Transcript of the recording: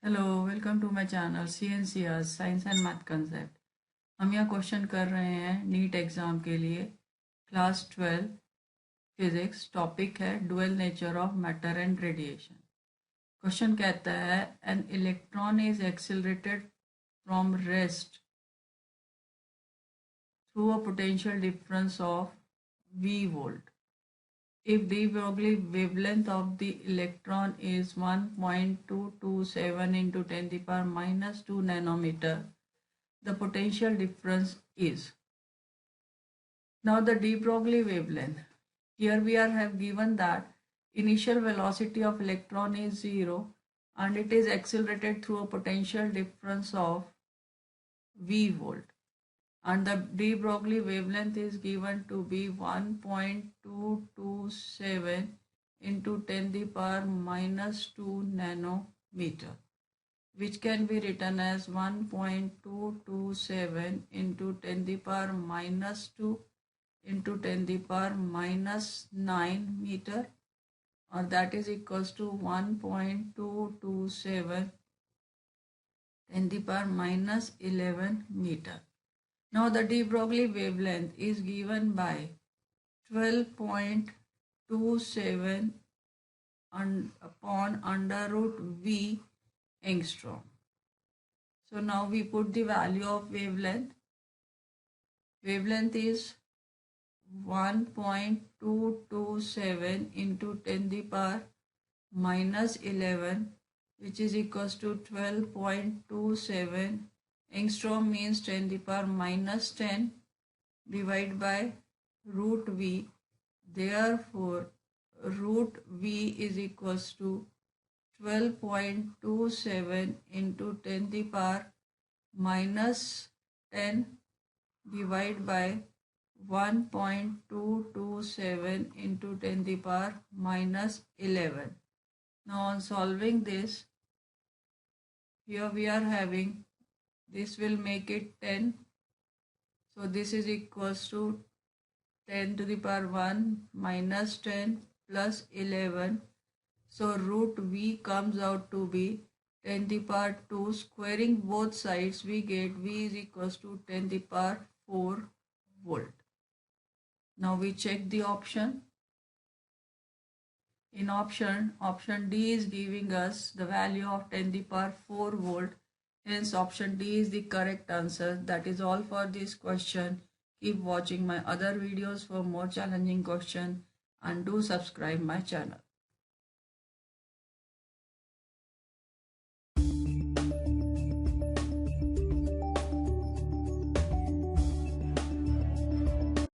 Hello welcome to my channel CNCR science and math concept. हम यहाँ question कर रहे हैं नीट एग्ज़ाम के लिए क्लास 12 फिजिक्स। टॉपिक है dual nature of matter and radiation. Question कहता है an electron is accelerated from rest through a potential difference of v volt. If the Broglie wavelength of the electron is 1.227 into 10 to the power minus 2 nanometer, the potential difference is. Now the de Broglie wavelength. Here we have given that initial velocity of electron is 0 and it is accelerated through a potential difference of v volt. And the de Broglie wavelength is given to be 1.227 into 10 to the power minus 2 nanometer, which can be written as 1.227 into 10 to the power minus 2 into 10 to the power minus 9 meter, or that is equals to 1.227 10 to the power minus 11 meter. Now the de Broglie wavelength is given by 12.27 upon under root v angstrom. So now we put the value of wavelength. Wavelength is 1.227 into 10 to the power minus 11, which is equals to 12.27. Angstrom means 10 to the power minus 10 divided by root v. Therefore, root v is equals to 12.27 into 10 to the power minus 10 divided by 1.227 into 10 to the power minus 11. Now on solving this, here we are having, this will make it 10. So this is equals to 10 to the power 1 minus 10 plus 11. So root v comes out to be 10 to the power 2. Squaring both sides, we get v is equals to 10 to the power 4 volt. Now we check the option. In option D is giving us the value of 10 to the power 4 volt. Hence option D is the correct answer. That is all for this question. Keep watching my other videos for more challenging questions and do subscribe my channel.